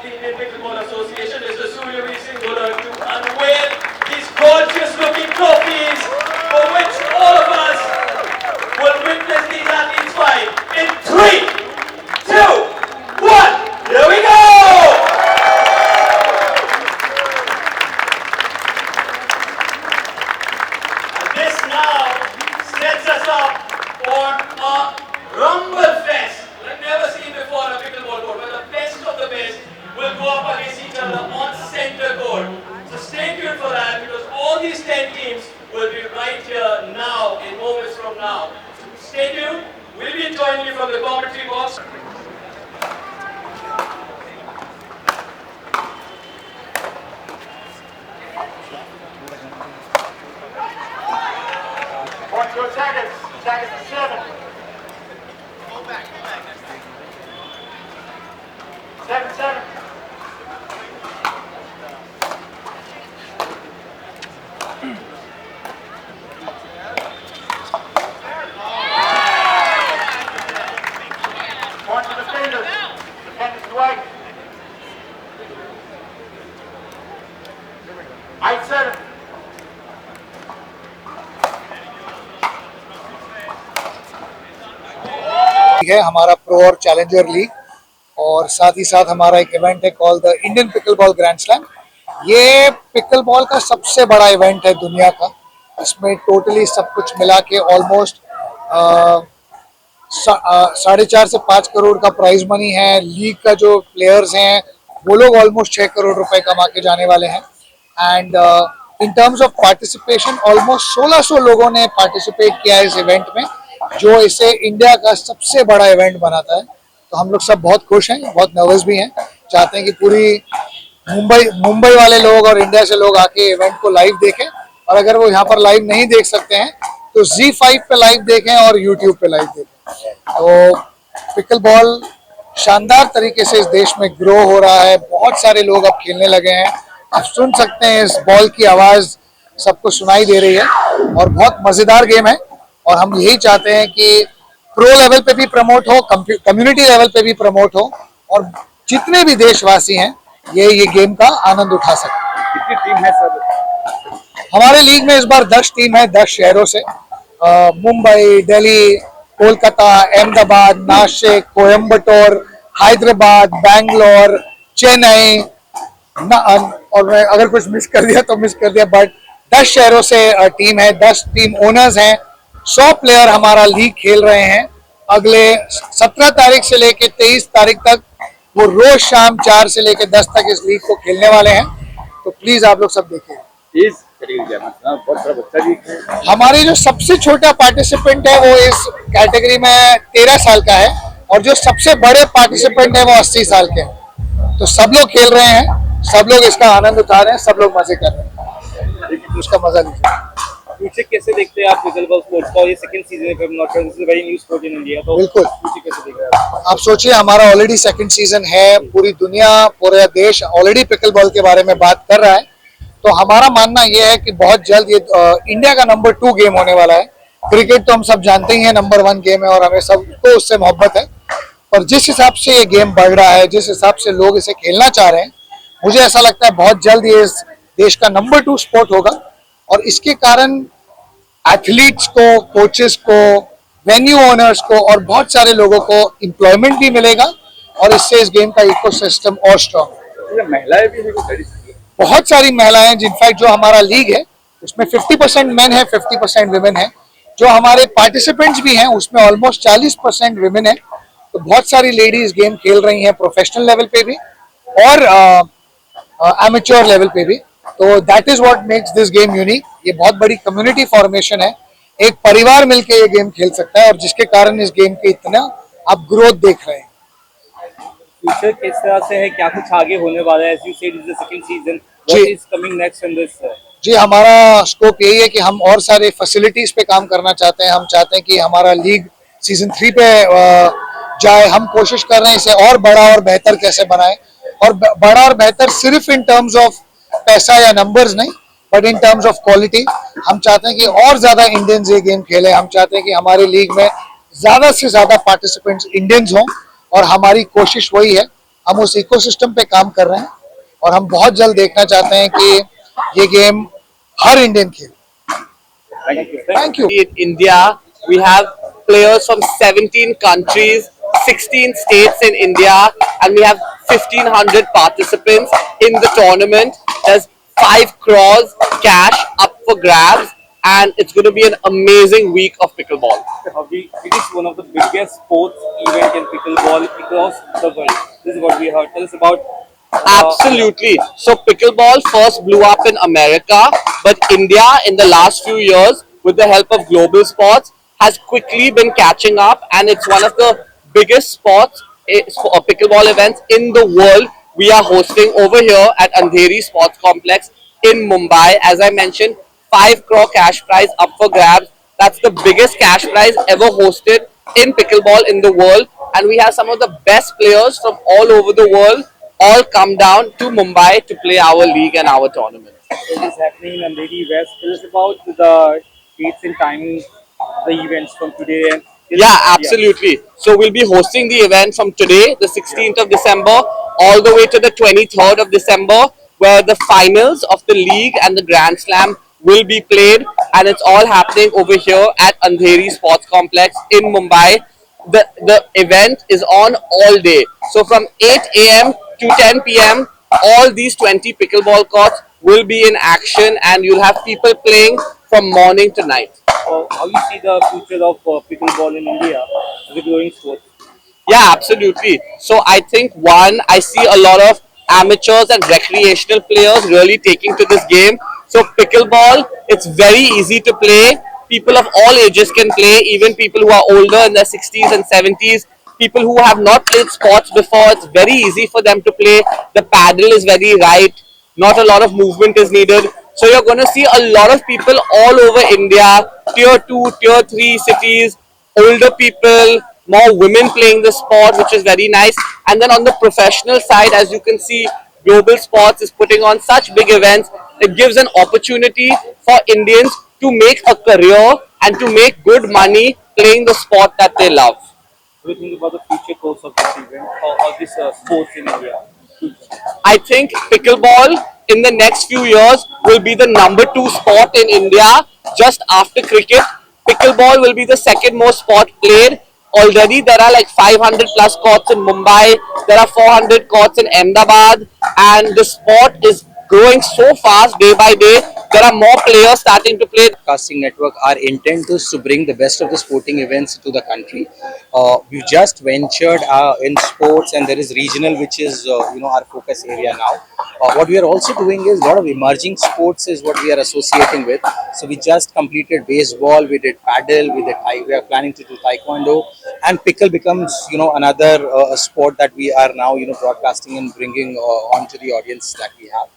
of the Indian Pickleball Association, Mr. Suryavir Singh Golar, to unveil these gorgeous looking trophies for which all of us will witness these athletes fight in 3, 2, 1. Here we go! And this now sets us up for a Rumble Fest. I've never seen before on a pickleball court, where the best of the best will go up against each other on center court. So stay tuned for that, because all these 10 teams will be right here now, in moments from now. Stay tuned. We'll be joining you from the commentary box. Point to attackers. Attackers to 7. 7-7. Point to defenders. Defenders to 8. 8-7. है हमारा pro और challenger league, और साथ ही साथ हमारा एक event है called the Indian pickleball grand slam. ये पिकलबॉल का सबसे बड़ा इवेंट है दुनिया का। इसमें टोटली सब कुछ मिला के ऑलमोस्ट 4.5 से 5 करोड़ का प्राइज मनी है। लीग का जो प्लेयर्स हैं वो लोग ऑलमोस्ट 6 करोड़ रुपए कमा के जाने वाले हैं। And in terms of participation almost 1600 लोगों ने पार्टिसिपेट किया है इस इवेंट में, जो इसे इंडिया का सबसे बड़ा इवेंट बनाता है। तो हम लोग सब बहुत खुश हैं, बहुत नर्वस भी हैं, चाहते हैं कि पूरी मुंबई वाले लोग और इंडिया से लोग आके इवेंट को लाइव देखें, और अगर वो यहाँ पर लाइव नहीं देख सकते हैं तो Z5 पे लाइव देखें और YouTube पे लाइव देखें। तो पिकलबॉल शानदार तरीके से इस देश में ग्रो हो रहा है, बहुत सारे लोग अब खेलने लगे हैं। आप सुन सकते हैं इस बॉल की आवाज़ सबको सुनाई दे रही है, और बहुत मज़ेदार गेम है। और हम यही चाहते हैं कि प्रो लेवल पे भी प्रमोट हो, कम्युनिटी लेवल पे भी प्रमोट हो, और जितने भी देशवासी हैं ये गेम का आनंद उठा सकें। कितनी टीम है सर? हमारे लीग में इस बार 10 टीम है, 10 शहरों से। मुंबई, दिल्ली, कोलकाता, अहमदाबाद, नासिक, कोयम्बटूर, हैदराबाद, बैंगलोर, चेन्नई, और मैं अगर कुछ मिस कर दिया तो मिस कर दिया, बट 10 शहरों से टीम है, 10 टीम ओनर्स हैं। 100 प्लेयर हमारा लीग खेल रहे हैं। अगले 17 तारीख से लेके 23 तारीख तक वो रोज शाम 4 से लेके 10 तक इस लीग को खेलने वाले हैं। तो प्लीज आप लोग सब देखिए। हमारी जो सबसे छोटा पार्टिसिपेंट है वो इस कैटेगरी में 13 साल का है, और जो सबसे बड़े पार्टिसिपेंट है वो 80 साल के हैं। तो सब लोग खेल रहे हैं, सब लोग इसका आनंद उठा रहे हैं, सब लोग मजे कर रहे हैं, उसका मजा लीजिए। फ्यूचर कैसे देखते हैं आप पिकलबॉल स्पोर्ट्स का? ये सेकंड सीजन है, not this is very new sport in India, तो बिल्कुल फ्यूचर कैसे देख रहे हैं आप सोचिए, हमारा ऑलरेडी सेकंड सीजन है, पूरी दुनिया पूरा देश ऑलरेडी पिकलबॉल के बारे में बात कर रहा है। तो हमारा मानना यह है कि बहुत जल्द ये इंडिया का नंबर 2 गेम होने वाला है। क्रिकेट तो हम सब जानते ही हैं नंबर 1 गेम है, और हमें सबको उससे मोहब्बत है। पर जिस हिसाब से ये गेम बढ़ रहा है, जिस हिसाब से लोग इसे खेलना चाह रहे हैं, मुझे ऐसा लगता है बहुत जल्द ये इस देश का नंबर 2 स्पोर्ट होगा। और इसके कारण एथलीट्स को, कोचेस को, वेन्यू ओनर्स को और बहुत सारे लोगों को एम्प्लॉयमेंट भी मिलेगा, और इससे इस गेम का इकोसिस्टम और स्ट्रॉन्ग। महिलाएं भी हैं, बहुत सारी महिलाएं, इनफैक्ट जो हमारा लीग है उसमें 50% मेन है, 50% विमेन है। जो हमारे पार्टिसिपेंट्स भी हैं उसमें ऑलमोस्ट 40% विमेन है। तो बहुत सारी लेडीज गेम खेल रही हैं, प्रोफेशनल लेवल पे भी और एमेच्योर लेवल पे भी। तो that is what makes this game unique. ये बहुत बड़ी कम्युनिटी फॉर्मेशन है, एक परिवार मिलकर ये गेम खेल सकता है, और जिसके कारण इस गेम के इतना आप ग्रोथ देख रहे हैं। फ्यूचर किस तरह से है, क्या कुछ आगे होने वाला है? As you said, it's the second season. What is coming next in this? जी, हमारा स्कोप यही है कि हम और सारे फैसिलिटीज पे काम करना चाहते हैं। हम चाहते हैं कि हमारा लीग सीजन 3 पे जाए। हम कोशिश कर रहे हैं इसे और बड़ा और बेहतर कैसे बनाएं, और बड़ा और बेहतर सिर्फ इन टर्म्स ऑफ पैसा या नंबर्स नहीं, but in terms of quality. हम चाहते हैं कि और ज्यादा इंडियंस ये गेम खेलें। हम चाहते हैं कि हमारे लीग में ज्यादा से ज्यादा पार्टिसिपेंट्स इंडियंस हों, और हमारी कोशिश वही है। हम उस इकोसिस्टम पे काम कर रहे हैं और हम बहुत जल्द देखना चाहते हैं कि ये गेम हर इंडियन खेले। Thank you. In India, we have players from 17 countries, 16 states in India, and we have 1,500 participants in the tournament. There's 5 crores cash up for grabs, and it's going to be an amazing week of pickleball. It is one of the biggest sports event in pickleball across the world. This is what we heard. Tell us about. Absolutely. So pickleball first blew up in America, but India in the last few years, with the help of global sports, has quickly been catching up, and it's one of the biggest pickleball events in the world. We are hosting over here at Andheri Sports Complex in Mumbai. As I mentioned, 5 crore cash prize up for grabs. That's the biggest cash prize ever hosted in pickleball in the world, and we have some of the best players from all over the world all come down to Mumbai to play our league and our tournament. It is happening in Andheri West. Tell us about the dates and timings, the events from today. And Yeah, absolutely. So we'll be hosting the event from today, the 16th of December, all the way to the 23rd of December, where the finals of the league and the Grand Slam will be played, and it's all happening over here at Andheri Sports Complex in Mumbai. The event is on all day. So from 8 a.m. to 10 p.m., all these 20 pickleball courts will be in action, and you'll have people playing from morning to night. How you see the future of pickleball in India as a growing sport? Yeah, absolutely. So I think one, I see a lot of amateurs and recreational players really taking to this game. So pickleball, it's very easy to play. People of all ages can play, even people who are older in their 60s and 70s. People who have not played sports before, it's very easy for them to play. The paddle is very right. Not a lot of movement is needed. So you're going to see a lot of people all over India, tier 2, tier 3 cities, older people, more women playing the sport, which is very nice. And then on the professional side, as you can see, Global Sports is putting on such big events. It gives an opportunity for Indians to make a career and to make good money playing the sport that they love. What do you think about the future course of this event or this sports in India? I think pickleball in the next few years will be the number 2 sport in India, just after cricket. Pickleball will be the second most sport played. Already there are like 500 plus courts in Mumbai, there are 400 courts in Ahmedabad, and the sport is growing so fast day by day. There are more players starting to play. Broadcasting network, our intent is to bring the best of the sporting events to the country. We just ventured in sports, and there is regional, which is our focus area now. What we are also doing is a lot of emerging sports is what we are associating with. So we just completed baseball, we did paddle, we are planning to do taekwondo, and pickle becomes another sport that we are now broadcasting and bringing onto the audience that we have.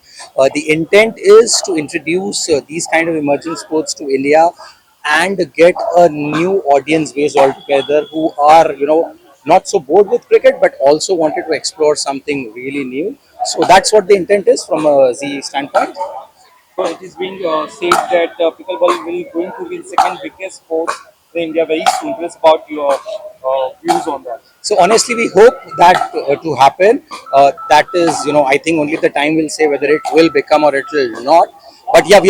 The intent is to introduce these kind of emerging sports to India and get a new audience base altogether who are, not so bored with cricket but also wanted to explore something really new. So that's what the intent is from a Z standpoint. So it is being said that pickleball will going to be the second biggest sport in India very soon. Tell us about your views on that. So honestly, we hope that to happen. That is, I think only the time will say whether it will become or it will not. But yeah, we